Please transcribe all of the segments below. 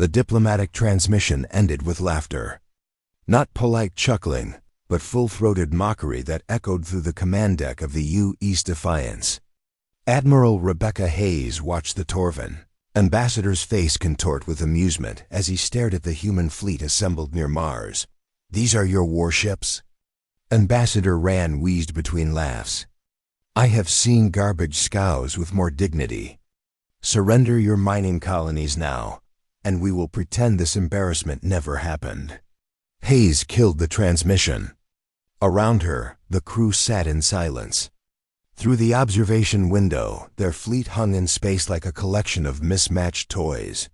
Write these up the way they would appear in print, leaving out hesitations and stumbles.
The diplomatic transmission ended with laughter. Not polite chuckling, but full-throated mockery that echoed through the command deck of the U.S. Defiance. Admiral Rebecca Hayes watched the Torvin ambassador's face contort with amusement as he stared at the human fleet assembled near Mars. "These are your warships?" Ambassador Rand wheezed between laughs. "I have seen garbage scows with more dignity. Surrender your mining colonies now, and we will pretend this embarrassment never happened." Hayes killed the transmission. Around her, the crew sat in silence. Through the observation window, their fleet hung in space like a collection of mismatched toys.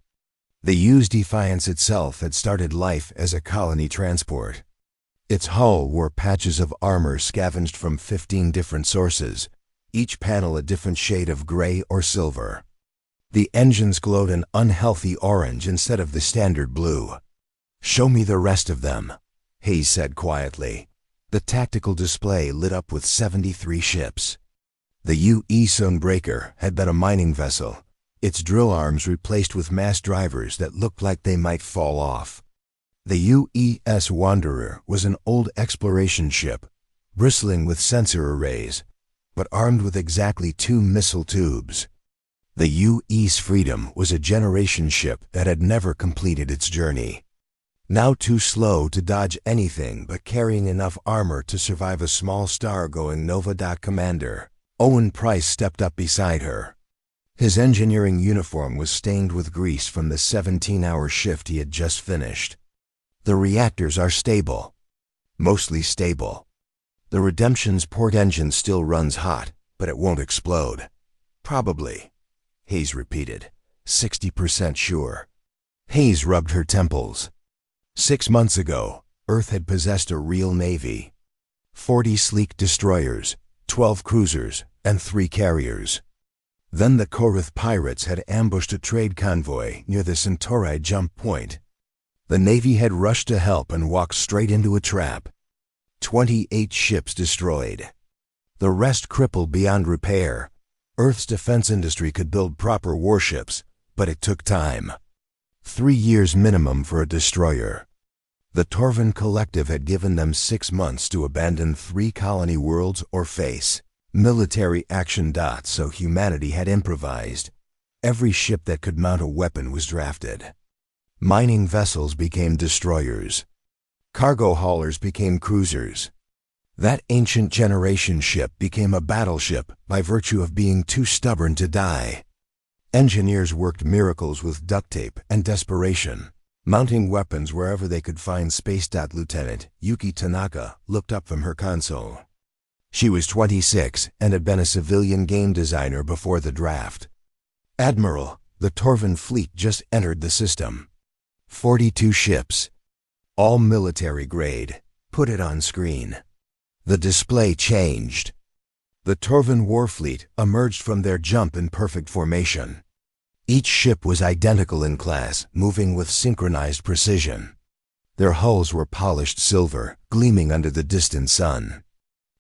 The U.S. Defiance itself had started life as a colony transport. Its hull wore patches of armor scavenged from 15 different sources, each panel a different shade of gray or silver. The engines glowed an unhealthy orange instead of the standard blue. "Show me the rest of them," Hayes said quietly. The tactical display lit up with 73 ships. The U.S. Breaker had been a mining vessel, its drill arms replaced with mass drivers that looked like they might fall off. The U.S. Wanderer was an old exploration ship, bristling with sensor arrays, but armed with exactly 2 missile tubes. The U.S. Freedom was a generation ship that had never completed its journey. Now too slow to dodge anything but carrying enough armor to survive a small star-going Nova. Commander Owen Price stepped up beside her. His engineering uniform was stained with grease from the 17-hour shift he had just finished. "The reactors are stable." "Mostly stable. The Redemption's port engine still runs hot, but it won't explode." "Probably," Hayes repeated, 60% sure. Hayes rubbed her temples. 6 months ago, Earth had possessed a real navy. 40 sleek destroyers, 12 cruisers, and 3 carriers. Then the Korath pirates had ambushed a trade convoy near the Centauri jump point. The Navy had rushed to help and walked straight into a trap. 28 ships destroyed. The rest crippled beyond repair. Earth's defense industry could build proper warships, but it took time. 3 years minimum for a destroyer. The Torvin Collective had given them 6 months to abandon 3 colony worlds or face military action. So humanity had improvised. Every ship that could mount a weapon was drafted. Mining vessels became destroyers. Cargo haulers became cruisers. That ancient generation ship became a battleship by virtue of being too stubborn to die. Engineers worked miracles with duct tape and desperation, mounting weapons wherever they could find space. Lieutenant Yuki Tanaka looked up from her console. She was 26 and had been a civilian game designer before the draft. "Admiral, the Torvin fleet just entered the system. 42 ships. All military grade. Put it on screen." The display changed. The Torvin Warfleet emerged from their jump in perfect formation. Each ship was identical in class, moving with synchronized precision. Their hulls were polished silver, gleaming under the distant sun.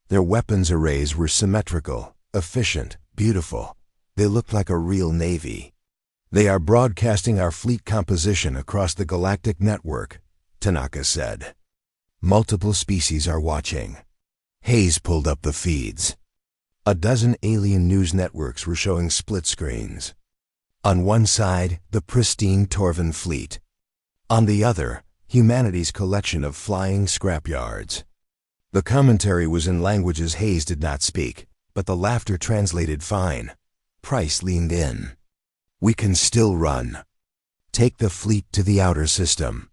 Their weapons arrays were symmetrical, efficient, beautiful. They looked like a real navy. "They are broadcasting our fleet composition across the galactic network," Tanaka said. "Multiple species are watching." Hayes pulled up the feeds. A dozen alien news networks were showing split screens. On one side, the pristine Torvin fleet. On the other, humanity's collection of flying scrapyards. The commentary was in languages Hayes did not speak, but the laughter translated fine. Price leaned in. "We can still run. Take the fleet to the outer system.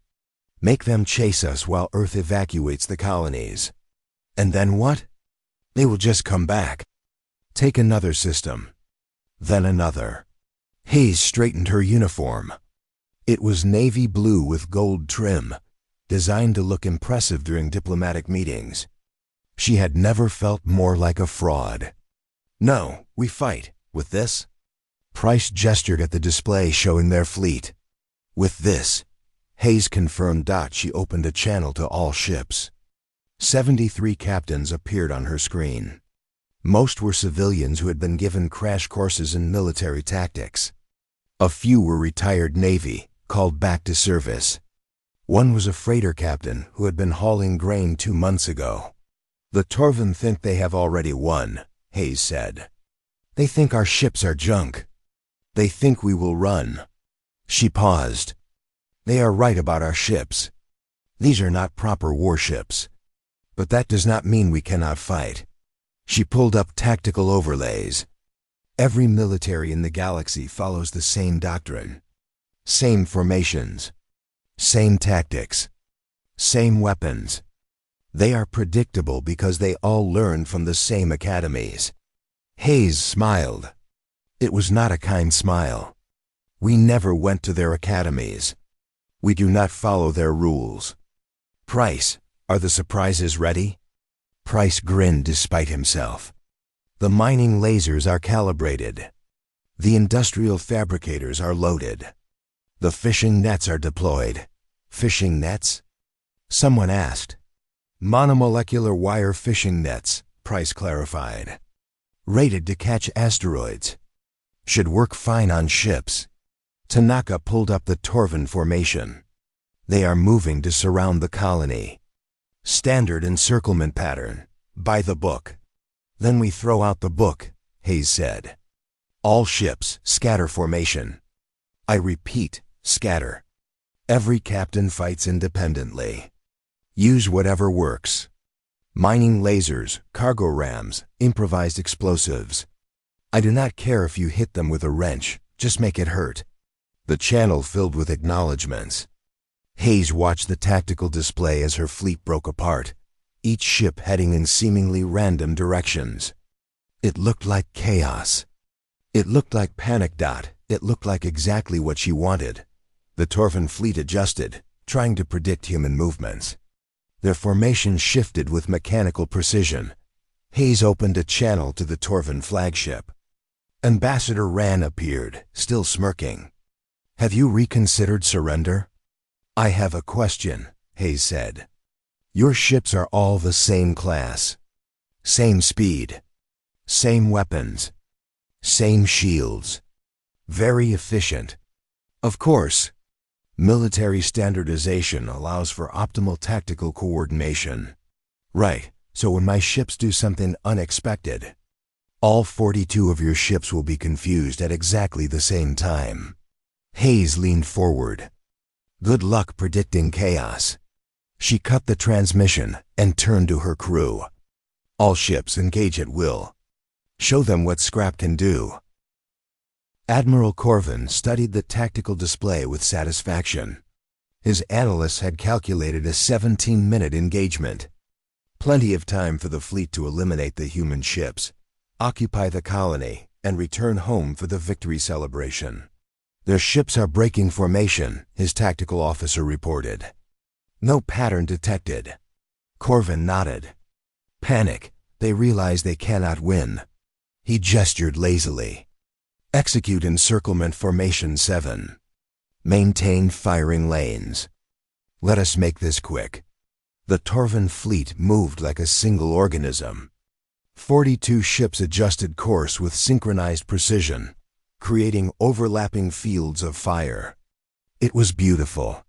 Make them chase us while Earth evacuates the colonies. And then what? They will just come back. Take another system. Then another." Hayes straightened her uniform. It was navy blue with gold trim, designed to look impressive during diplomatic meetings. She had never felt more like a fraud. "No, we fight. With this?" Price gestured at the display showing their fleet. "With this." Hayes confirmed. She opened a channel to all ships. 73 captains appeared on her screen. Most were civilians who had been given crash courses in military tactics. A few were retired Navy, called back to service. One was a freighter captain who had been hauling grain 2 months ago. "The Torvin think they have already won," Hayes said. "They think our ships are junk. They think we will run." She paused. "They are right about our ships. These are not proper warships. But that does not mean we cannot fight." She pulled up tactical overlays. Every military in the galaxy follows the same doctrine. Same formations. Same tactics. Same weapons. They are predictable because they all learn from the same academies. Hayes smiled. It was not a kind smile. "We never went to their academies. We do not follow their rules." "Price, are the surprises ready?" Price grinned despite himself. "The mining lasers are calibrated. The industrial fabricators are loaded. The fishing nets are deployed." "Fishing nets?" someone asked. "Monomolecular wire fishing nets," Price clarified. "Rated to catch asteroids. Should work fine on ships." Tanaka pulled up the Torvin formation. "They are moving to surround the colony. Standard encirclement pattern. By the book." "Then we throw out the book," Hayes said. "All ships, scatter formation. I repeat, scatter. Every captain fights independently. Use whatever works. Mining lasers, cargo rams, improvised explosives. I do not care if you hit them with a wrench, just make it hurt." The channel filled with acknowledgments. Hayes watched the tactical display as her fleet broke apart, each ship heading in seemingly random directions. It looked like chaos. It looked like panic. It looked like exactly what she wanted. The Torvin fleet adjusted, trying to predict human movements. Their formation shifted with mechanical precision. Hayes opened a channel to the Torvin flagship. Ambassador Ran appeared, still smirking. "Have you reconsidered surrender?" "I have a question," Hayes said. "Your ships are all the same class. Same speed. Same weapons. Same shields. Very efficient. Of course, military standardization allows for optimal tactical coordination. Right, so when my ships do something unexpected, all 42 of your ships will be confused at exactly the same time." Hayes leaned forward. "Good luck predicting chaos." She cut the transmission and turned to her crew. "All ships engage at will. Show them what scrap can do." Admiral Corvin studied the tactical display with satisfaction. His analysts had calculated a 17-minute engagement. Plenty of time for the fleet to eliminate the human ships, occupy the colony, and return home for the victory celebration. "Their ships are breaking formation," his tactical officer reported. "No pattern detected." Corvin nodded. "Panic. They realize they cannot win." He gestured lazily. "Execute encirclement formation 7. Maintain firing lanes. Let us make this quick." The Torvin fleet moved like a single organism. 42 ships adjusted course with synchronized precision, creating overlapping fields of fire. It was beautiful.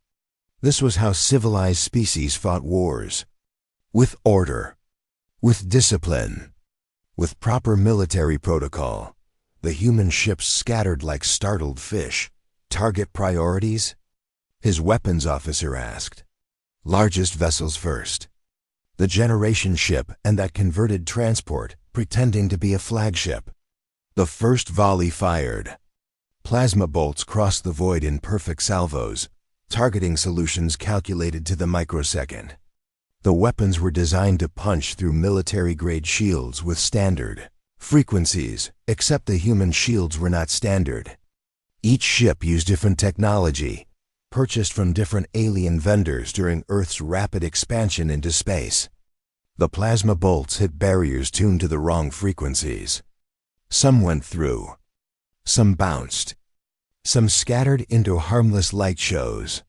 This was how civilized species fought wars. With order. With discipline. With proper military protocol. The human ships scattered like startled fish. "Target priorities?" his weapons officer asked. "Largest vessels first. The generation ship and that converted transport, pretending to be a flagship." The first volley fired. Plasma bolts crossed the void in perfect salvos, targeting solutions calculated to the microsecond. The weapons were designed to punch through military-grade shields with standard frequencies, except the human shields were not standard. Each ship used different technology, purchased from different alien vendors during Earth's rapid expansion into space. The plasma bolts hit barriers tuned to the wrong frequencies. Some went through. Some bounced. Some scattered into harmless light shows.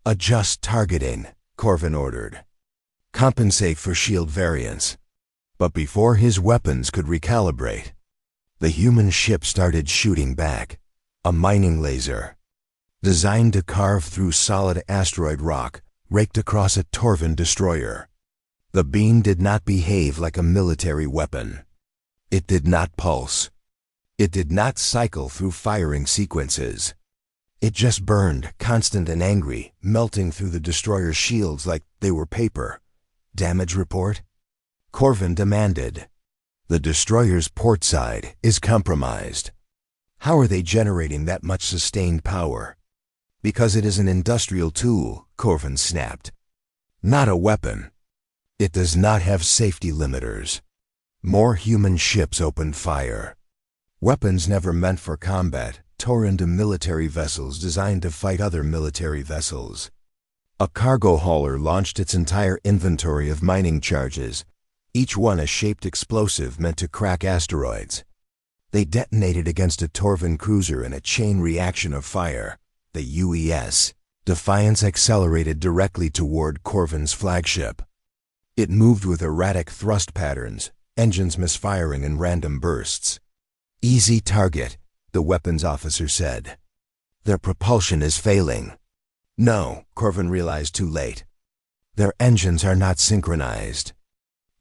"Adjust targeting," Corvin ordered. "Compensate for shield variance." But before his weapons could recalibrate, the human ship started shooting back. A mining laser. designed to carve through solid asteroid rock, raked across a Torvan destroyer. The beam did not behave like a military weapon. It did not pulse. It did not cycle through firing sequences. It just burned, constant and angry, melting through the destroyer's shields like they were paper. Damage report? Corvin demanded. The destroyer's port side is compromised. How are they generating that much sustained power? Because it is an industrial tool, Corvin snapped. Not a weapon. It does not have safety limiters. More human ships opened fire. Weapons never meant for combat tore into military vessels designed to fight other military vessels. A cargo hauler launched its entire inventory of mining charges, each one a shaped explosive meant to crack asteroids. They detonated against a Torvan cruiser in a chain reaction of fire, the UES. Defiance accelerated directly toward Corvin's flagship. It moved with erratic thrust patterns, engines misfiring in random bursts. Easy target, the weapons officer said. Their propulsion is failing. No, Corvin realized too late. Their engines are not synchronized.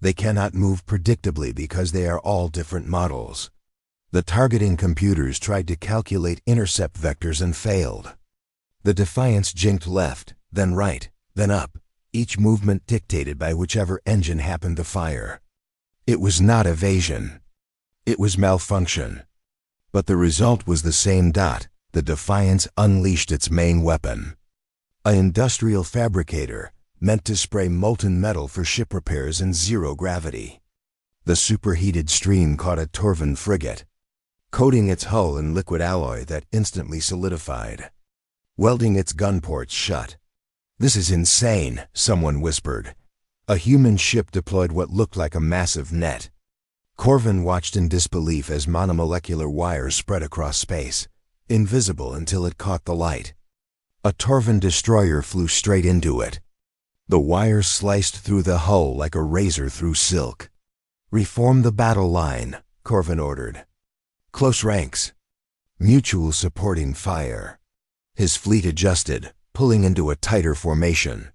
They cannot move predictably because they are all different models. The targeting computers tried to calculate intercept vectors and failed. The Defiance jinked left, then right, then up, each movement dictated by whichever engine happened to fire. It was not evasion. It was malfunction. But the result was the same. The Defiance unleashed its main weapon. An industrial fabricator meant to spray molten metal for ship repairs in zero gravity. The superheated stream caught a Torvan frigate, coating its hull in liquid alloy that instantly solidified, welding its gun ports shut. "This is insane," someone whispered. A human ship deployed what looked like a massive net. Corvin watched in disbelief as monomolecular wires spread across space, invisible until it caught the light. A Torvan destroyer flew straight into it. The wires sliced through the hull like a razor through silk. "Reform the battle line," Corvin ordered. "Close ranks. Mutual supporting fire." His fleet adjusted, pulling into a tighter formation.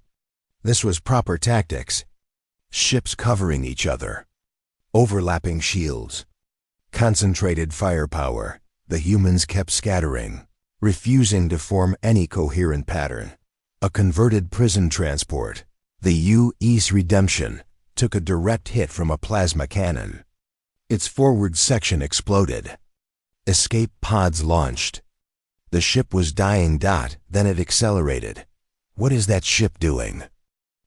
This was proper tactics. Ships covering each other. Overlapping shields. Concentrated firepower. The humans kept scattering, refusing to form any coherent pattern. A converted prison transport, the U.E.'s Redemption, took a direct hit from a plasma cannon. Its forward section exploded. Escape pods launched. The ship was dying. Then it accelerated. "What is that ship doing?"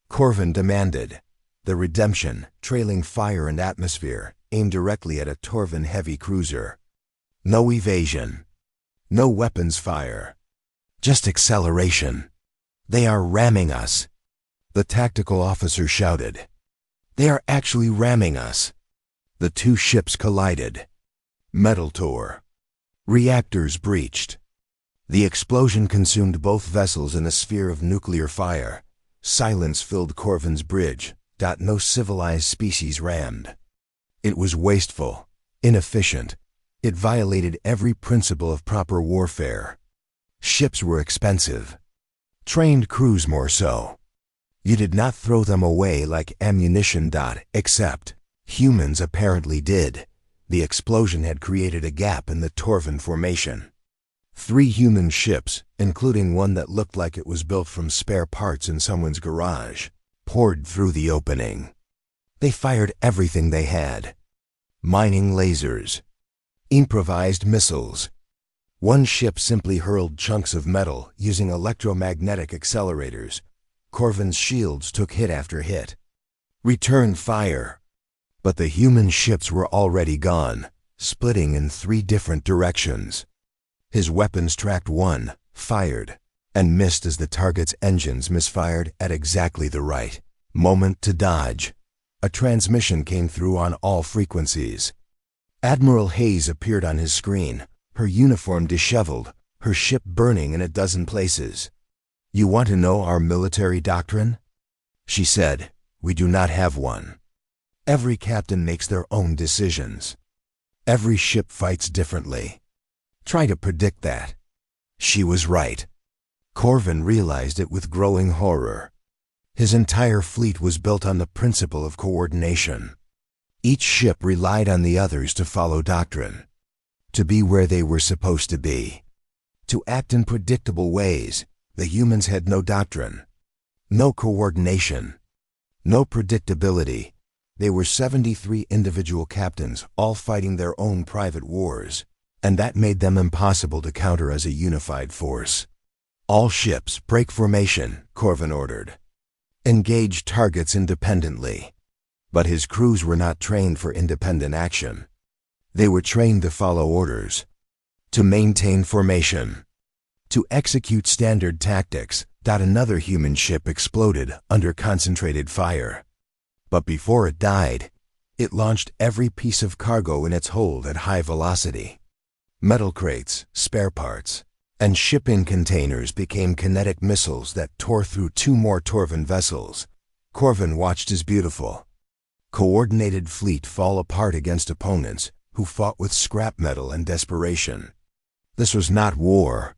Corvin demanded. The Redemption, trailing fire and atmosphere, aimed directly at a Torvan heavy cruiser. No evasion. No weapons fire. Just acceleration. "They are ramming us," the tactical officer shouted. "They are actually ramming us." The two ships collided. Metal tore. Reactors breached. The explosion consumed both vessels in a sphere of nuclear fire. Silence filled Corvin's bridge. No civilized species rammed. It was wasteful, inefficient. It violated every principle of proper warfare. Ships were expensive. Trained crews more so. You did not throw them away like ammunition. Except humans apparently did. The explosion had created a gap in the Torvan formation. 3 human ships, including one that looked like it was built from spare parts in someone's garage, poured through the opening. They fired everything they had. Mining lasers. Improvised missiles. One ship simply hurled chunks of metal using electromagnetic accelerators. Corvin's shields took hit after hit. Return fire. But the human ships were already gone, splitting in 3 different directions. His weapons tracked one, fired, and missed as the target's engines misfired at exactly the right moment to dodge. A transmission came through on all frequencies. Admiral Hayes appeared on his screen, her uniform disheveled, her ship burning in a dozen places. "You want to know our military doctrine?" she said. "We do not have one. Every captain makes their own decisions. Every ship fights differently. Try to predict that." She was right. Corvin realized it with growing horror. His entire fleet was built on the principle of coordination. Each ship relied on the others to follow doctrine, to be where they were supposed to be, to act in predictable ways. The humans had no doctrine, no coordination, no predictability. They were 73 individual captains, all fighting their own private wars, and that made them impossible to counter as a unified force. All ships, break formation, Corvin ordered. Engage targets independently. But his crews were not trained for independent action. They were trained to follow orders, to maintain formation, to execute standard tactics. Another human ship exploded under concentrated fire. But before it died, it launched every piece of cargo in its hold at high velocity. Metal crates, spare parts, and shipping containers became kinetic missiles that tore through 2 more Torvin vessels. Corvin watched his beautiful, coordinated fleet fall apart against opponents who fought with scrap metal and desperation. This was not war.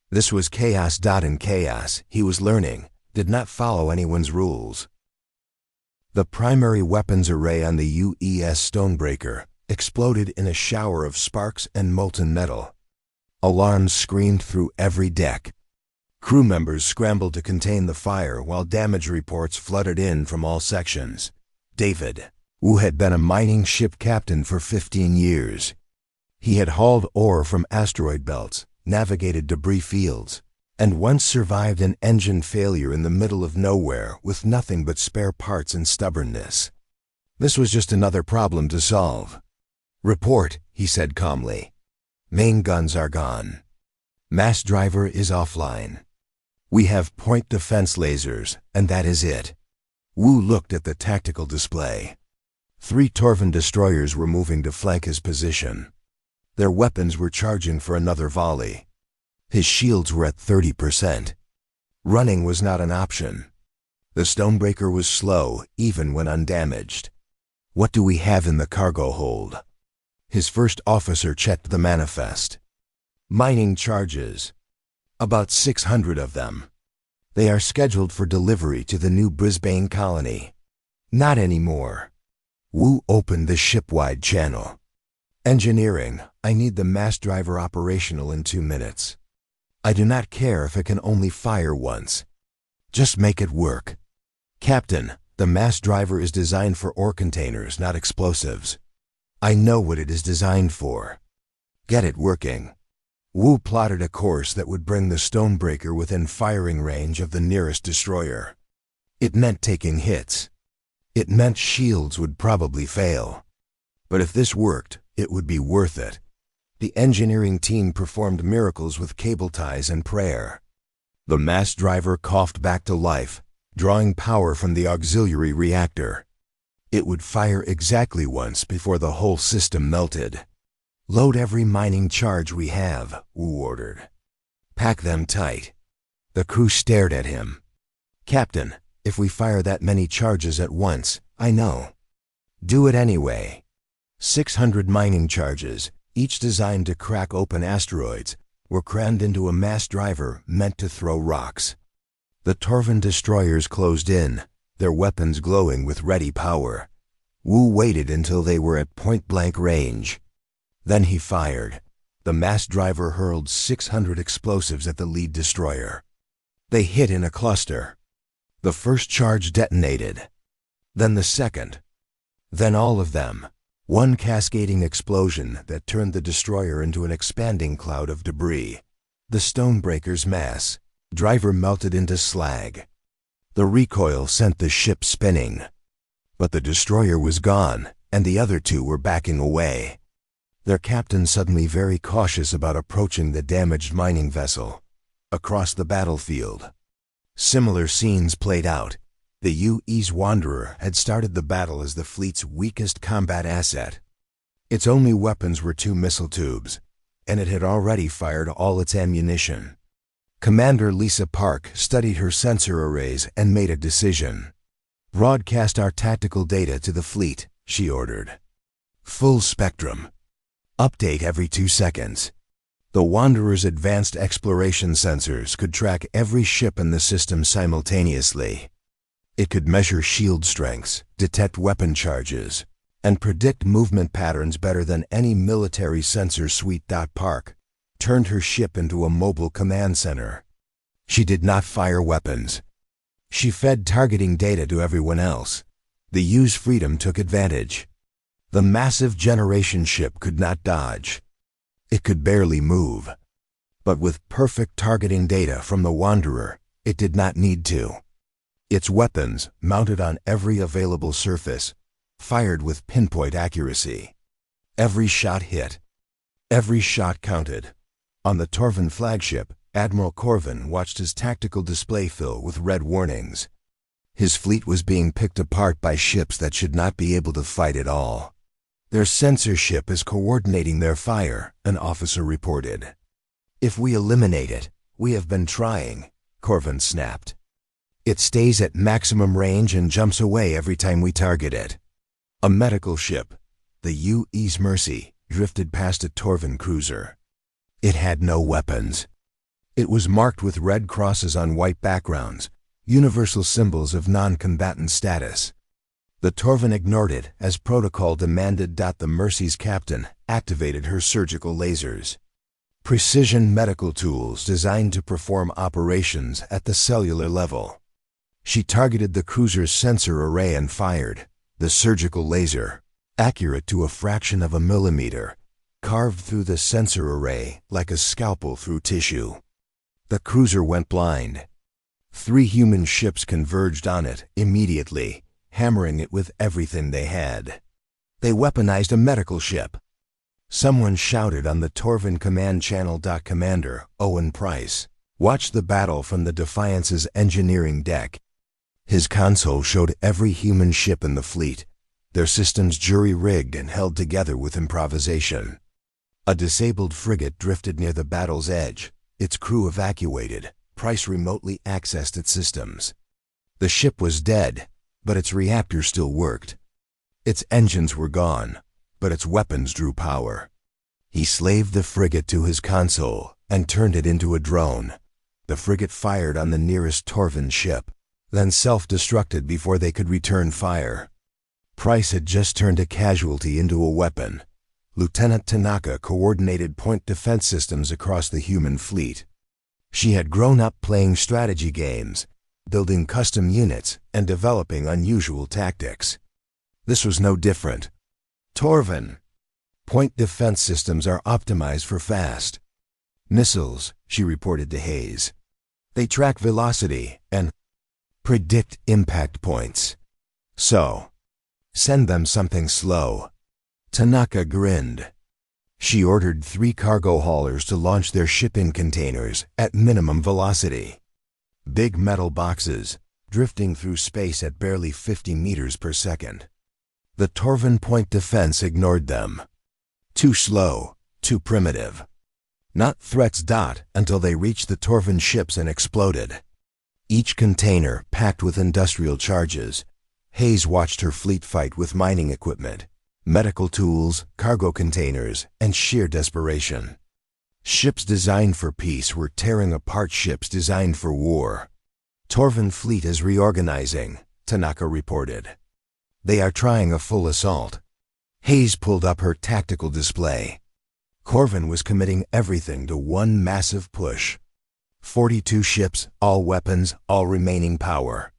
This was chaos. And chaos, he was learning, did not follow anyone's rules. The primary weapons array on the UES Stonebreaker exploded in a shower of sparks and molten metal. Alarms screamed through every deck. Crew members scrambled to contain the fire while damage reports flooded in from all sections. David, who had been a mining ship captain for 15 years. He had hauled ore from asteroid belts, navigated debris fields, and once survived an engine failure in the middle of nowhere with nothing but spare parts and stubbornness. This was just another problem to solve. "Report," he said calmly. "Main guns are gone. Mass driver is offline. We have point defense lasers, and that is it." Wu looked at the tactical display. 3 Torvin destroyers were moving to flank his position. Their weapons were charging for another volley. His shields were at 30%. Running was not an option. The Stonebreaker was slow, even when undamaged. "What do we have in the cargo hold?" His first officer checked the manifest. "Mining charges. About 600 of them. They are scheduled for delivery to the New Brisbane colony." "Not anymore." Wu opened the ship-wide channel. "Engineering, I need the mass driver operational in 2 minutes. I do not care if it can only fire once. Just make it work." "Captain, the mass driver is designed for ore containers, not explosives. I know what it is designed for. Get it working." Wu plotted a course that would bring the Stonebreaker within firing range of the nearest destroyer. It meant taking hits. It meant shields would probably fail. But if this worked, it would be worth it. The engineering team performed miracles with cable ties and prayer. The mass driver coughed back to life, drawing power from the auxiliary reactor. It would fire exactly once before the whole system melted. "Load every mining charge we have," Wu ordered. "Pack them tight." The crew stared at him. "Captain, if we fire that many charges at once, I know." "Do it anyway." 600 mining charges, each designed to crack open asteroids, were crammed into a mass driver meant to throw rocks. The Torvin destroyers closed in, their weapons glowing with ready power. Wu waited until they were at point-blank range. Then he fired. The mass driver hurled 600 explosives at the lead destroyer. They hit in a cluster. The first charge detonated. Then the second. Then all of them. One cascading explosion that turned the destroyer into an expanding cloud of debris. The Stonebreaker's mass driver melted into slag. The recoil sent the ship spinning. But the destroyer was gone, and the other 2 were backing away. Their captain suddenly very cautious about approaching the damaged mining vessel. Across the battlefield, similar scenes played out. The UE's Wanderer had started the battle as the fleet's weakest combat asset. Its only weapons were 2 missile tubes, and it had already fired all its ammunition. Commander Lisa Park studied her sensor arrays and made a decision. "Broadcast our tactical data to the fleet," she ordered. "Full spectrum. Update every 2 seconds. The Wanderer's advanced exploration sensors could track every ship in the system simultaneously. It could measure shield strengths, detect weapon charges, and predict movement patterns better than any military sensor suite. Park turned her ship into a mobile command center. She did not fire weapons. She fed targeting data to everyone else. The U's freedom took advantage. The massive generation ship could not dodge. It could barely move. But with perfect targeting data from the Wanderer, it did not need to. Its weapons, mounted on every available surface, fired with pinpoint accuracy. Every shot hit. Every shot counted. On the Torvin flagship, Admiral Corvin watched his tactical display fill with red warnings. His fleet was being picked apart by ships that should not be able to fight at all. Their censorship is coordinating their fire, an officer reported. If we eliminate it, we have been trying, Corvin snapped. It stays at maximum range and jumps away every time we target it. A medical ship, the U.E.'s Mercy, drifted past a Torvin cruiser. It had no weapons. It was marked with red crosses on white backgrounds, universal symbols of non-combatant status. The Torvin ignored it as protocol demanded. The Mercy's captain activated her surgical lasers. Precision medical tools designed to perform operations at the cellular level. She targeted the cruiser's sensor array and fired. The surgical laser, accurate to a fraction of a millimeter, carved through the sensor array like a scalpel through tissue. The cruiser went blind. 3 human ships converged on it immediately, hammering it with everything they had. They weaponized a medical ship. Someone shouted on the Torvin command channel. Commander Owen Price watched the battle from the Defiance's engineering deck. His console showed every human ship in the fleet, their systems jury-rigged and held together with improvisation. A disabled frigate drifted near the battle's edge, its crew evacuated. Price remotely accessed its systems. The ship was dead, but its reactor still worked. Its engines were gone, but its weapons drew power. He slaved the frigate to his console and turned it into a drone. The frigate fired on the nearest Torvin ship, then self-destructed before they could return fire. Price had just turned a casualty into a weapon. Lieutenant Tanaka coordinated point defense systems across the human fleet. She had grown up playing strategy games, building custom units, and developing unusual tactics. This was no different. Torvin. Point defense systems are optimized for fast missiles, she reported to Hayes. They track velocity and predict impact points. So, send them something slow. Tanaka grinned. She ordered 3 cargo haulers to launch their shipping containers at minimum velocity. Big metal boxes, drifting through space at barely 50 meters per second. The Torvin point defense ignored them. Too slow, too primitive. Not threats. Until they reached the Torvin ships and exploded. Each container packed with industrial charges. Hayes watched her fleet fight with mining equipment, medical tools, cargo containers, and sheer desperation. Ships designed for peace were tearing apart ships designed for war. Torvin fleet is reorganizing, Tanaka reported. They are trying a full assault. Hayes pulled up her tactical display. Corvin was committing everything to one massive push. 42 ships, all weapons, all remaining power.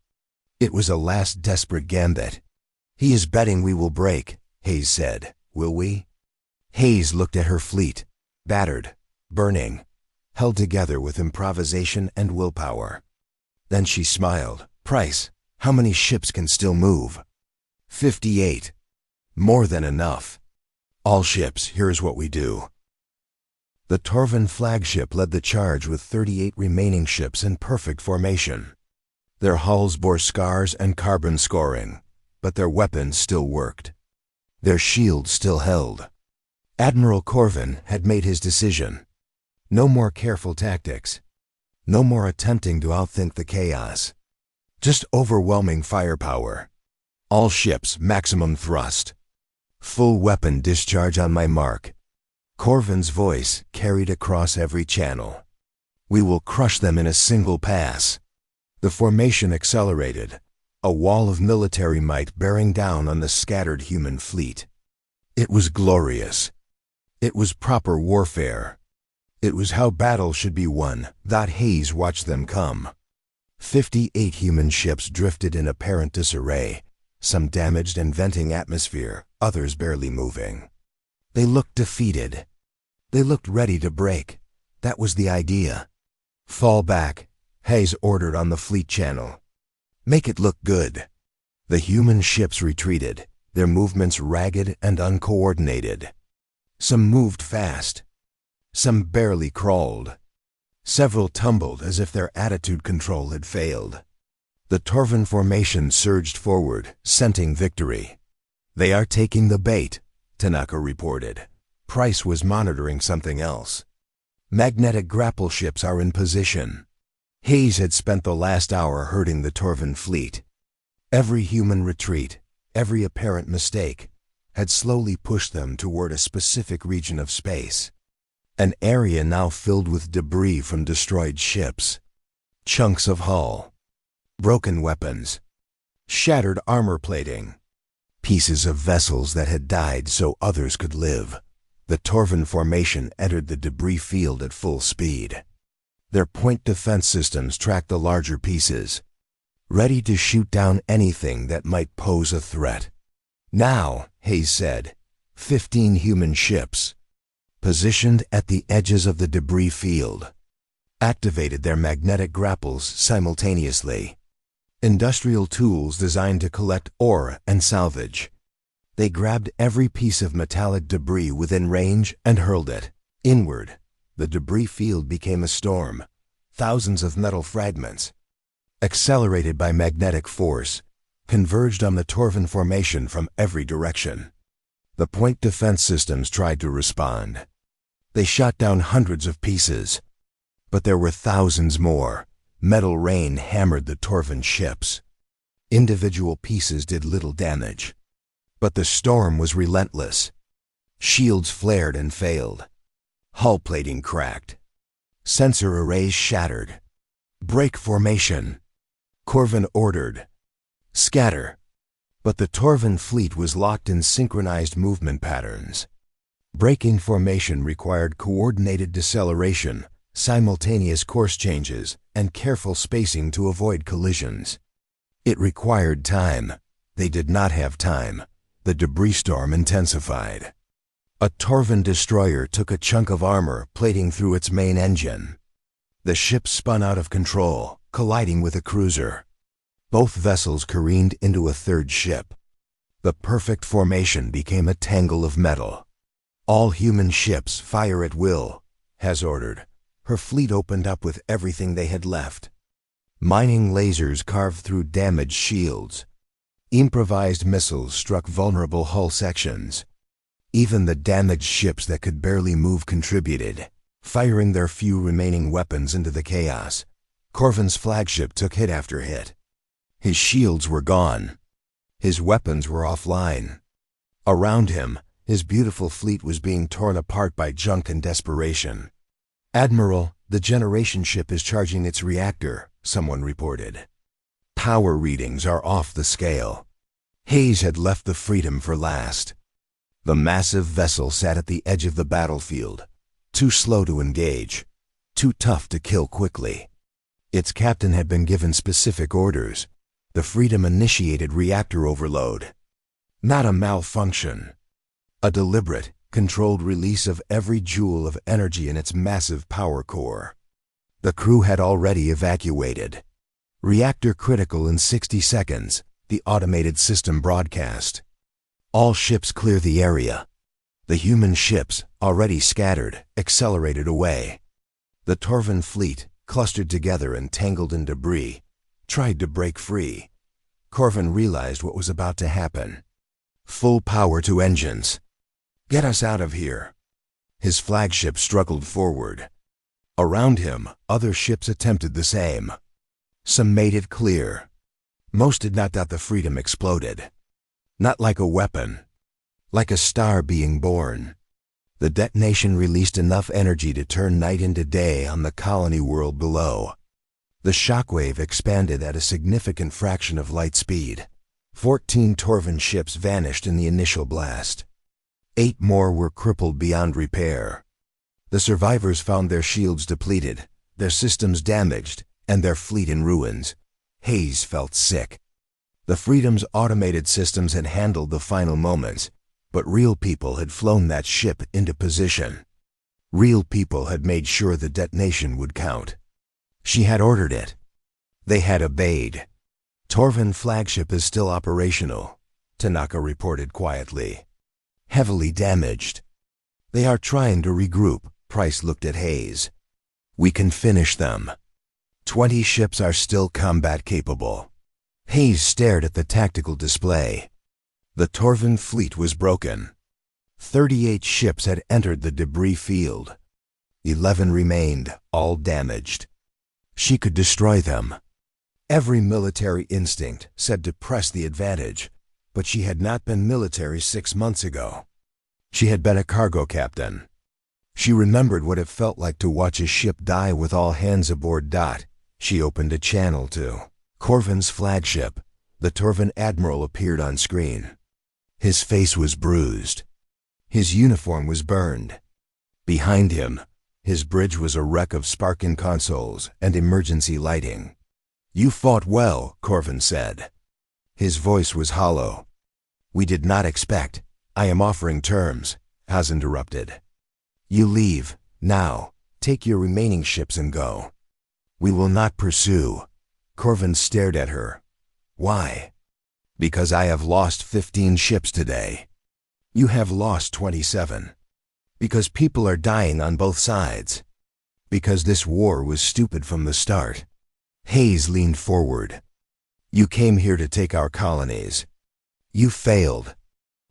It was a last desperate gambit. He is betting we will break, Hayes said. Will we? Hayes looked at her fleet, battered, burning, held together with improvisation and willpower. Then she smiled. Price, how many ships can still move? 58. More than enough. All ships, here's what we do. The Torvin flagship led the charge with 38 remaining ships in perfect formation. Their hulls bore scars and carbon scoring, but their weapons still worked. Their shields still held. Admiral Corvin had made his decision. No more careful tactics. No more attempting to outthink the chaos. Just overwhelming firepower. All ships maximum thrust. Full weapon discharge on my mark. Corvin's voice carried across every channel. "We will crush them in a single pass." The formation accelerated, a wall of military might bearing down on the scattered human fleet. It was glorious. It was proper warfare. It was how battle should be won. Hayes watched them come. 58 human ships drifted in apparent disarray, some damaged and venting atmosphere, others barely moving. They looked defeated. They looked ready to break. That was the idea. "Fall back," Hayes ordered on the fleet channel. "Make it look good." The human ships retreated, their movements ragged and uncoordinated. Some moved fast. Some barely crawled. Several tumbled as if their attitude control had failed. The Torvin formation surged forward, scenting victory. "They are taking the bait," Tanaka reported. Price was monitoring something else. "Magnetic grapple ships are in position." Hayes had spent the last hour herding the Torvin fleet. Every human retreat, every apparent mistake, had slowly pushed them toward a specific region of space. An area now filled with debris from destroyed ships. Chunks of hull. Broken weapons. Shattered armor plating. Pieces of vessels that had died so others could live. The Torvin formation entered the debris field at full speed. Their point defense systems tracked the larger pieces, ready to shoot down anything that might pose a threat. "Now," Hayes said, 15 human ships, positioned at the edges of the debris field, activated their magnetic grapples simultaneously. Industrial tools designed to collect ore and salvage. They grabbed every piece of metallic debris within range and hurled it inward. The debris field became a storm. Thousands of metal fragments, accelerated by magnetic force, converged on the Torvin formation from every direction. The point defense systems tried to respond. They shot down hundreds of pieces, but there were thousands more. Metal rain hammered the Torvin ships. Individual pieces did little damage, but the storm was relentless. Shields flared and failed. Hull plating cracked. Sensor arrays shattered. "Break formation," Corvin ordered. "Scatter." But the Torvin fleet was locked in synchronized movement patterns. Breaking formation required coordinated deceleration, simultaneous course changes, and careful spacing to avoid collisions. It required time. They did not have time. The debris storm intensified. A Torvin destroyer took a chunk of armor plating through its main engine. The ship spun out of control, colliding with a cruiser. Both vessels careened into a third ship. The perfect formation became a tangle of metal. "All human ships fire at will," Hess ordered. Her fleet opened up with everything they had left. Mining lasers carved through damaged shields. Improvised missiles struck vulnerable hull sections. Even the damaged ships that could barely move contributed, firing their few remaining weapons into the chaos. Corvin's flagship took hit after hit. His shields were gone. His weapons were offline. Around him, his beautiful fleet was being torn apart by junk and desperation. "Admiral, the generation ship is charging its reactor," someone reported. "Power readings are off the scale." Hayes had left the Freedom for last. The massive vessel sat at the edge of the battlefield, too slow to engage, too tough to kill quickly. Its captain had been given specific orders. The Freedom initiated reactor overload. Not a malfunction. A deliberate, controlled release of every joule of energy in its massive power core. The crew had already evacuated. "Reactor critical in 60 seconds, the automated system broadcast. All ships clear the area." The human ships, already scattered, accelerated away. The Torvin fleet, clustered together and tangled in debris, tried to break free. Corvin realized what was about to happen. Full power to engines. "Get us out of here." His flagship struggled forward. Around him, other ships attempted the same. Some made it clear. Most did not doubt the Freedom exploded. Not like a weapon. Like a star being born. The detonation released enough energy to turn night into day on the colony world below. The shockwave expanded at a significant fraction of light speed. 14 Torvan ships vanished in the initial blast. 8 more were crippled beyond repair. The survivors found their shields depleted, their systems damaged, and their fleet in ruins. Hayes felt sick. The Freedom's automated systems had handled the final moments, but real people had flown that ship into position. Real people had made sure the detonation would count. She had ordered it. They had obeyed. Torvan flagship is still operational, Tanaka reported quietly. Heavily damaged. They are trying to regroup, Price looked at Hayes. We can finish them. 20 ships are still combat capable. Hayes stared at the tactical display. The Torvan fleet was broken. 38 ships had entered the debris field. 11 remained, all damaged. She could destroy them. Every military instinct said to press the advantage, but she had not been military 6 months ago. She had been a cargo captain. She remembered what it felt like to watch a ship die with all hands aboard. She opened a channel to Corvin's flagship. The Torvan admiral appeared on screen. His face was bruised. His uniform was burned. Behind him, his bridge was a wreck of sparking consoles and emergency lighting. You fought well, Corvin said. His voice was hollow. We did not expect. I am offering terms, Haas interrupted. You leave, now. Take your remaining ships and go. We will not pursue. Corvin stared at her. Why? Because I have lost 15 ships today. You have lost 27. Because people are dying on both sides. Because this war was stupid from the start. Hayes leaned forward. You came here to take our colonies. You failed.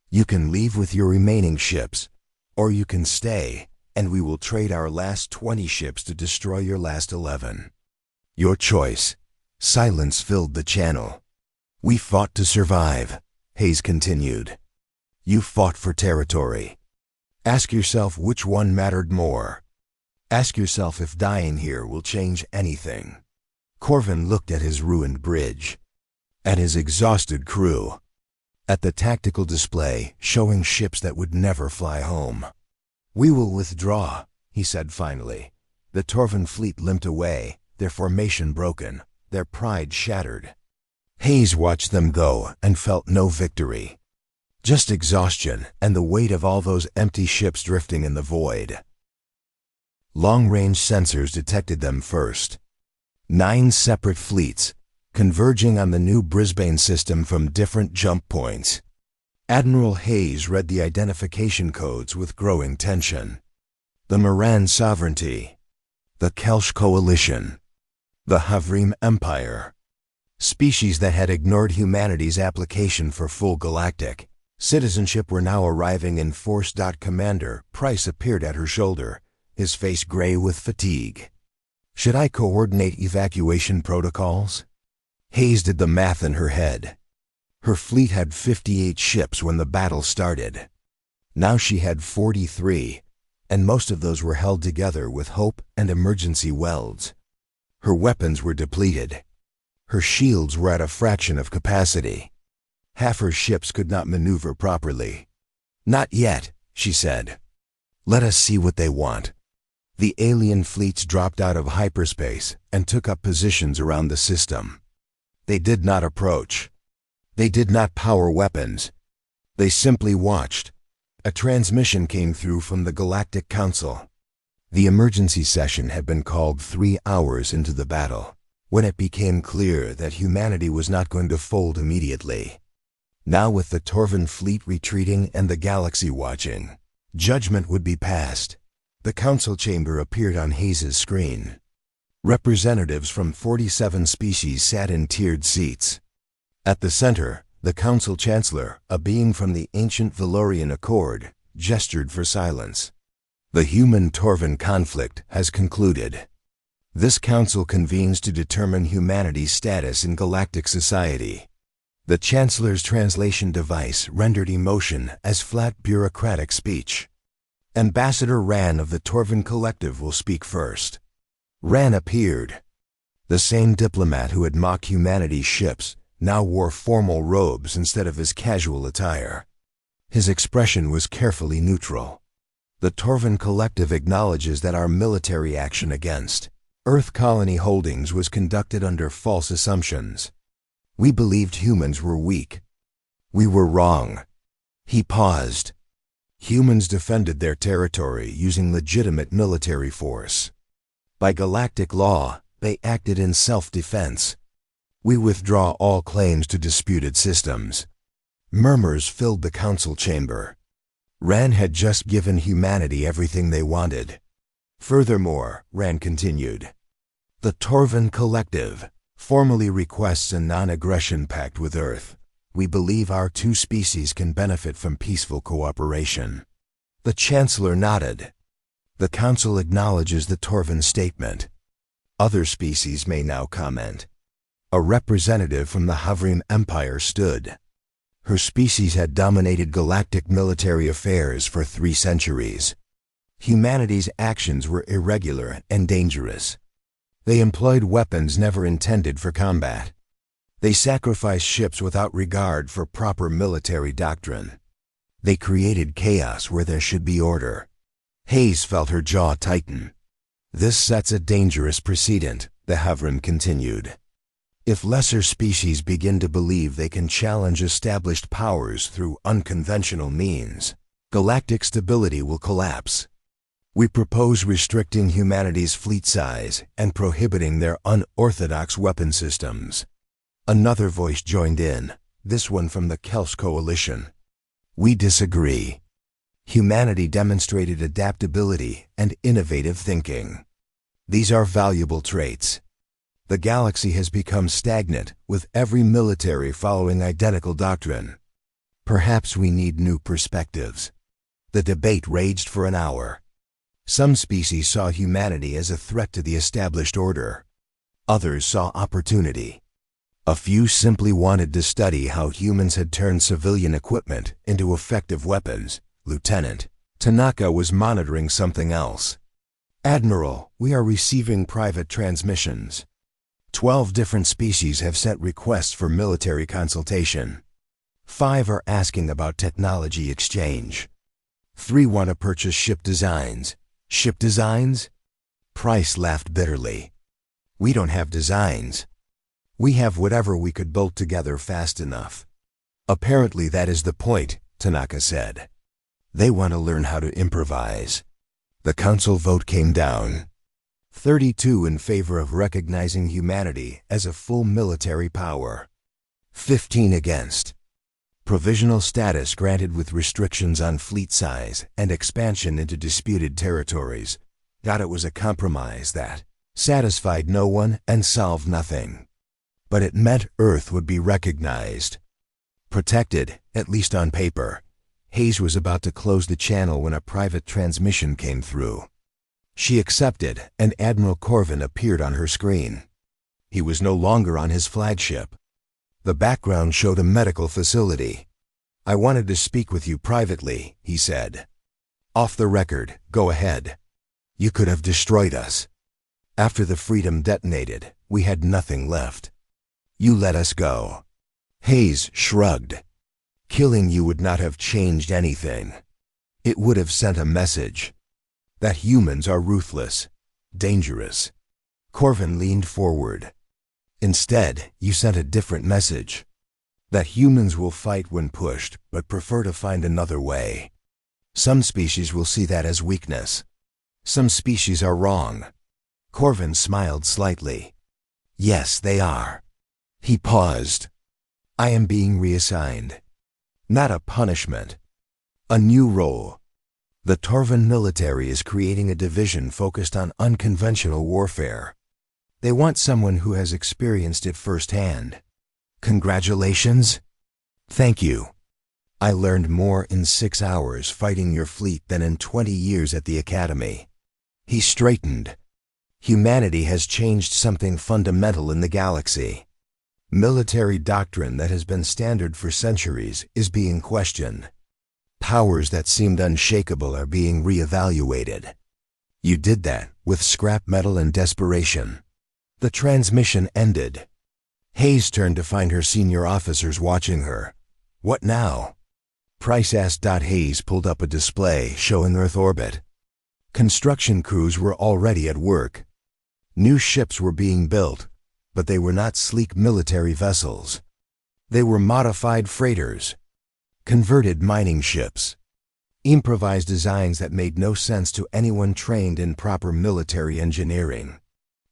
You can leave with your remaining ships, or you can stay, and we will trade our last 20 ships to destroy your last 11. Your choice. Silence filled the channel. We fought to survive, Hayes continued. You fought for territory. Ask yourself which one mattered more. Ask yourself if dying here will change anything. Corvin looked at his ruined bridge, at his exhausted crew, at the tactical display showing ships that would never fly home. We will withdraw, he said finally. The Torvan fleet limped away, their formation broken, their pride shattered. Hayes watched them go and felt no victory. Just exhaustion and the weight of all those empty ships drifting in the void. Long-range sensors detected them first. 9 separate fleets, converging on the new Brisbane system from different jump points. Admiral Hayes read the identification codes with growing tension. The Moran Sovereignty, the Kelsh Coalition, the Havrim Empire. Species that had ignored humanity's application for full galactic citizenship were now arriving in Force. Commander Price appeared at her shoulder, his face gray with fatigue. Should I coordinate evacuation protocols? Hayes did the math in her head. Her fleet had 58 ships when the battle started. Now she had 43, and most of those were held together with hope and emergency welds. Her weapons were depleted. Her shields were at a fraction of capacity. Half her ships could not maneuver properly. Not yet, she said. Let us see what they want. The alien fleets dropped out of hyperspace and took up positions around the system. They did not approach. They did not power weapons. They simply watched. A transmission came through from the Galactic Council. The emergency session had been called 3 hours into the battle, when it became clear that humanity was not going to fold immediately. Now with the Torvan fleet retreating and the galaxy watching, judgment would be passed. The council chamber appeared on Hayes' screen. Representatives from 47 species sat in tiered seats. At the center, the council chancellor, a being from the ancient Valorian Accord, gestured for silence. The human-Torvan conflict has concluded. This council convenes to determine humanity's status in galactic society. The chancellor's translation device rendered emotion as flat bureaucratic speech. Ambassador Ran of the Torvin Collective will speak first. Ran appeared. The same diplomat who had mocked humanity's ships now wore formal robes instead of his casual attire. His expression was carefully neutral. The Torvin Collective acknowledges that our military action against Earth colony holdings was conducted under false assumptions. We believed humans were weak. We were wrong. He paused. Humans defended their territory using legitimate military force. By galactic law, they acted in self-defense. We withdraw all claims to disputed systems. Murmurs filled the council chamber. Ran had just given humanity everything they wanted. Furthermore, Ran continued, the Torvin Collective formally requests a non-aggression pact with Earth. We believe our two species can benefit from peaceful cooperation. The Chancellor nodded. The Council acknowledges the Torvin statement. Other species may now comment. A representative from the Havrim Empire stood. Her species had dominated galactic military affairs for 3 centuries. Humanity's actions were irregular and dangerous. They employed weapons never intended for combat. They sacrificed ships without regard for proper military doctrine. They created chaos where there should be order. Hayes felt her jaw tighten. This sets a dangerous precedent, the Havrim continued. If lesser species begin to believe they can challenge established powers through unconventional means, galactic stability will collapse. We propose restricting humanity's fleet size and prohibiting their unorthodox weapon systems. Another voice joined in, this one from the Kels Coalition. We disagree. Humanity demonstrated adaptability and innovative thinking. These are valuable traits. The galaxy has become stagnant, with every military following identical doctrine. Perhaps we need new perspectives. The debate raged for an hour. Some species saw humanity as a threat to the established order. Others saw opportunity. A few simply wanted to study how humans had turned civilian equipment into effective weapons. Lieutenant Tanaka was monitoring something else. Admiral, we are receiving private transmissions. 12 different species have sent requests for military consultation. 5 are asking about technology exchange. 3 want to purchase ship designs. Ship designs? Price laughed bitterly. We don't have designs. We have whatever we could bolt together fast enough. Apparently that is the point, Tanaka said. They want to learn how to improvise. The council vote came down. 32 in favor of recognizing humanity as a full military power. 15 against. Provisional status granted with restrictions on fleet size and expansion into disputed territories. It was a compromise that satisfied no one and solved nothing. But it meant Earth would be recognized. Protected, at least on paper. Hayes was about to close the channel when a private transmission came through. She accepted, and Admiral Corvin appeared on her screen. He was no longer on his flagship. The background showed a medical facility. I wanted to speak with you privately, he said. Off the record, go ahead. You could have destroyed us. After the Freedom detonated, we had nothing left. You let us go. Hayes shrugged. Killing you would not have changed anything. It would have sent a message. That humans are ruthless, dangerous. Corvin leaned forward. Instead, you sent a different message. That humans will fight when pushed, but prefer to find another way. Some species will see that as weakness. Some species are wrong. Corvin smiled slightly. Yes, they are. He paused. I am being reassigned. Not a punishment. A new role. The Torvin military is creating a division focused on unconventional warfare. They want someone who has experienced it firsthand. Congratulations. Thank you. I learned more in 6 hours fighting your fleet than in 20 years at the Academy. He straightened. Humanity has changed something fundamental in the galaxy. Military doctrine that has been standard for centuries is being questioned. Powers that seemed unshakable are being re-evaluated. You did that with scrap metal and desperation. The transmission ended. Hayes turned to find her senior officers watching her. What now? Price asked. Hayes pulled up a display showing Earth orbit. Construction crews were already at work. New ships were being built, but they were not sleek military vessels. They were modified freighters, converted mining ships, improvised designs that made no sense to anyone trained in proper military engineering.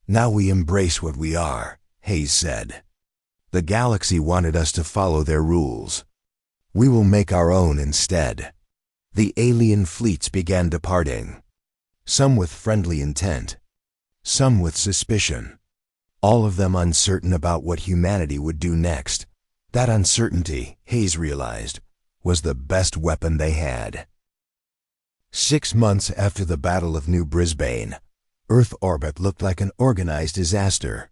Now we embrace what we are, Hayes said. The galaxy wanted us to follow their rules. We will make our own instead. The alien fleets began departing. Some with friendly intent, some with suspicion. All of them uncertain about what humanity would do next. That uncertainty, Hayes realized, was the best weapon they had. 6 months after the Battle of New Brisbane, Earth orbit looked like an organized disaster.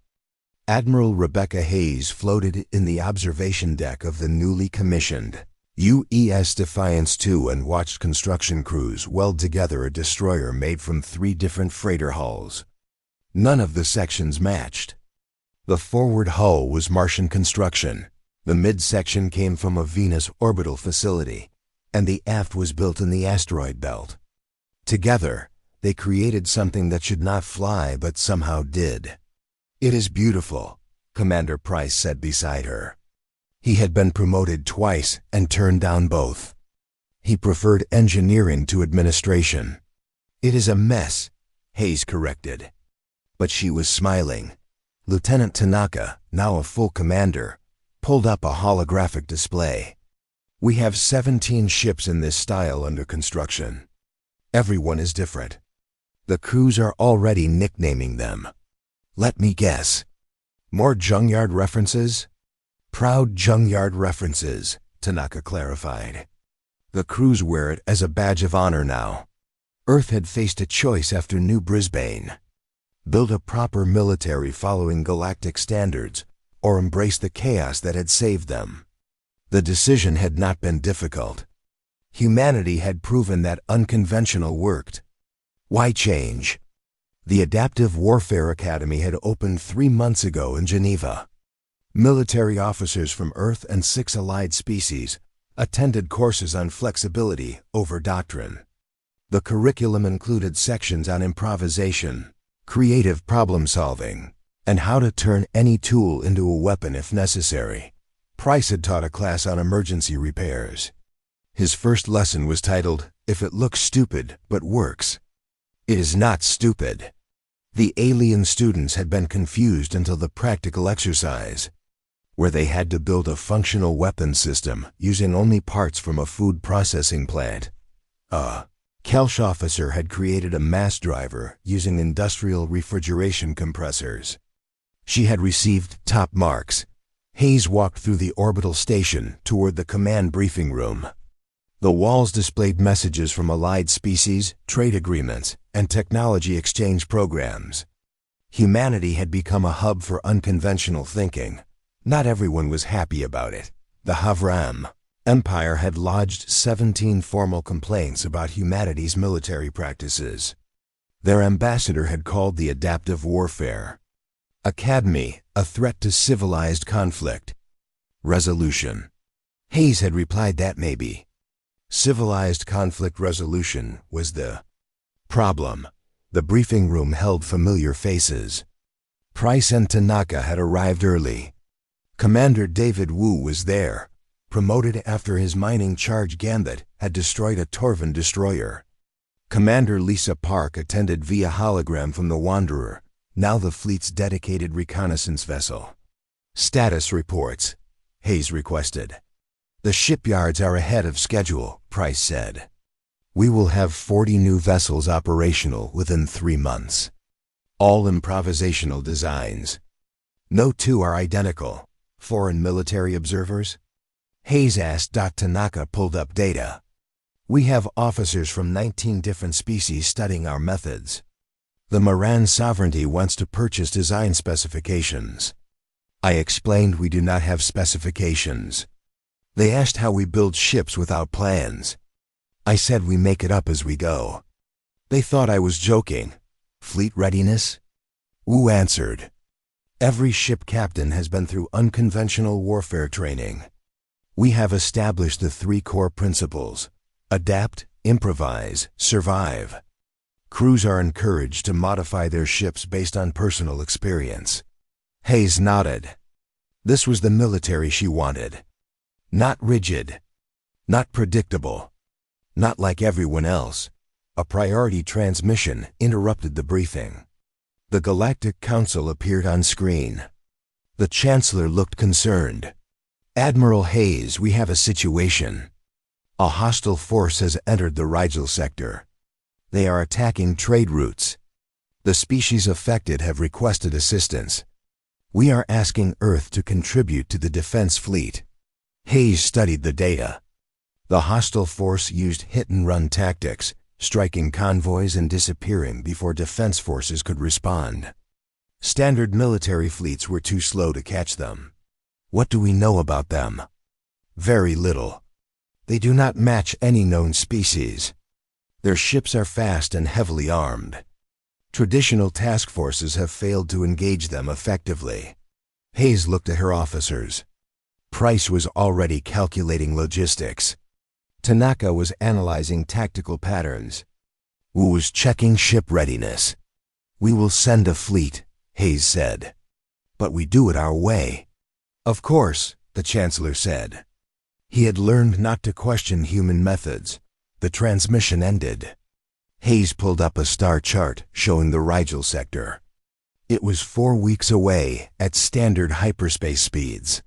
Admiral Rebecca Hayes floated in the observation deck of the newly commissioned UES Defiance II and watched construction crews weld together a destroyer made from 3 different freighter hulls. None of the sections matched. The forward hull was Martian construction, the midsection came from a Venus orbital facility, and the aft was built in the asteroid belt. Together, they created something that should not fly but somehow did. "It is beautiful," Commander Price said beside her. He had been promoted twice and turned down both. He preferred engineering to administration. "It is a mess," Hayes corrected. But she was smiling. Lieutenant Tanaka, now a full commander, pulled up a holographic display. "We have 17 ships in this style under construction. Everyone is different. The crews are already nicknaming them. Let me guess. More junkyard references?" "Proud junkyard references," Tanaka clarified. "The crews wear it as a badge of honor now." Earth had faced a choice after New Brisbane. Build a proper military following galactic standards, or embrace the chaos that had saved them. The decision had not been difficult. Humanity had proven that unconventional worked. Why change? The Adaptive Warfare Academy had opened 3 months ago in Geneva. Military officers from Earth and 6 allied species attended courses on flexibility over doctrine. The curriculum included sections on improvisation, creative problem-solving, and how to turn any tool into a weapon if necessary. Price had taught a class on emergency repairs. His first lesson was titled, "If it looks stupid but works." It is not stupid. The alien students had been confused until the practical exercise, where they had to build a functional weapon system using only parts from a food processing plant. A Kelsch officer had created a mass driver using industrial refrigeration compressors. She had received top marks. Hayes walked through the orbital station toward the command briefing room. The walls displayed messages from allied species, trade agreements, and technology exchange programs. Humanity had become a hub for unconventional thinking. Not everyone was happy about it. The Havram Empire had lodged 17 formal complaints about humanity's military practices. Their ambassador had called the Adaptive Warfare Academy a threat to civilized conflict. Resolution. Hayes had replied that maybe civilized conflict resolution was the problem. The briefing room held familiar faces. Price and Tanaka had arrived early. Commander David Wu was there, promoted after his mining charge Gambit had destroyed a Torvan destroyer. Commander Lisa Park attended via hologram from the Wanderer, now the fleet's dedicated reconnaissance vessel. "Status reports," Hayes requested. "The shipyards are ahead of schedule," Price said. "We will have 40 new vessels operational within 3 months. All improvisational designs. No 2 are identical. Foreign military observers?" Hayes asked. Tanaka pulled up data. "We have officers from 19 different species studying our methods. The Moran Sovereignty wants to purchase design specifications." I explained we do not have specifications. They asked how we build ships without plans. I said we make it up as we go. They thought I was joking. Fleet readiness? Wu answered. Every ship captain has been through unconventional warfare training. We have established the 3 core principles: adapt, improvise, survive. Crews are encouraged to modify their ships based on personal experience. Hayes nodded. This was the military she wanted. Not rigid. Not predictable. Not like everyone else. A priority transmission interrupted the briefing. The Galactic Council appeared on screen. The Chancellor looked concerned. Admiral Hayes, we have a situation. A hostile force has entered the Rigel sector. They are attacking trade routes. The species affected have requested assistance. We are asking Earth to contribute to the defense fleet. Hayes studied the data. The hostile force used hit-and-run tactics, striking convoys and disappearing before defense forces could respond. Standard military fleets were too slow to catch them. What do we know about them? Very little. They do not match any known species. Their ships are fast and heavily armed. Traditional task forces have failed to engage them effectively. Hayes looked at her officers. Price was already calculating logistics. Tanaka was analyzing tactical patterns. Wu was checking ship readiness. We will send a fleet, Hayes said. But we do it our way. Of course, the Chancellor said. He had learned not to question human methods. The transmission ended. Hayes pulled up a star chart showing the Rigel sector. It was 4 weeks away at standard hyperspace speeds.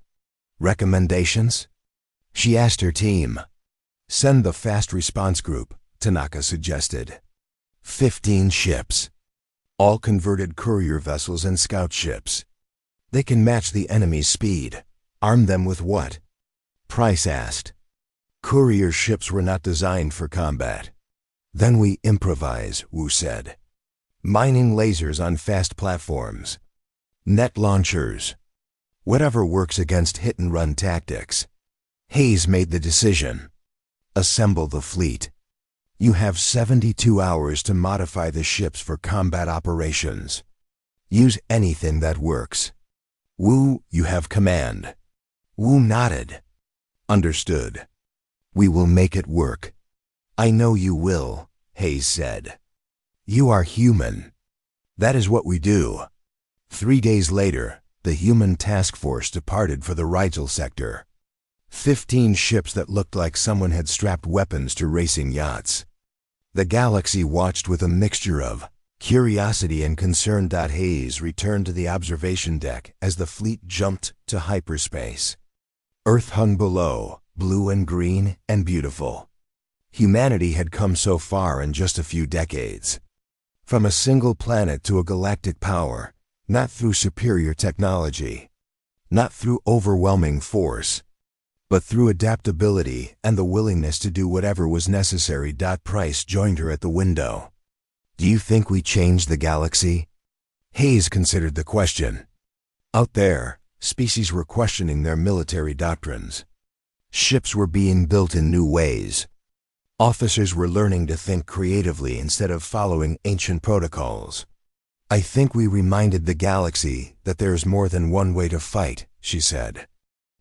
Recommendations? She asked her team. Send the fast response group, Tanaka suggested. 15 ships. All converted courier vessels and scout ships. They can match the enemy's speed. Arm them with what? Price asked. Courier ships were not designed for combat. Then we improvise, Wu said. Mining lasers on fast platforms. Net launchers. Whatever works against hit-and-run tactics. Hayes made the decision. Assemble the fleet. You have 72 hours to modify the ships for combat operations. Use anything that works. Wu, you have command. Wu nodded. Understood. We will make it work. I know you will, Hayes said. You are human. That is what we do. 3 days later, the human task force departed for the Rigel sector. 15 ships that looked like someone had strapped weapons to racing yachts. The galaxy watched with a mixture of curiosity and concern. Hayes returned to the observation deck as the fleet jumped to hyperspace. Earth hung below, blue and green and beautiful. Humanity had come so far in just a few decades. From a single planet to a galactic power, not through superior technology, not through overwhelming force, but through adaptability and the willingness to do whatever was necessary. Price joined her at the window. Do you think we changed the galaxy? Hayes considered the question. Out there, species were questioning their military doctrines. Ships were being built in new ways. Officers were learning to think creatively instead of following ancient protocols. I think we reminded the galaxy that there is more than one way to fight, she said.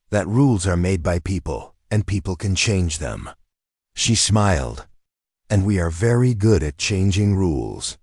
That rules are made by people, and people can change them. She smiled. And we are very good at changing rules.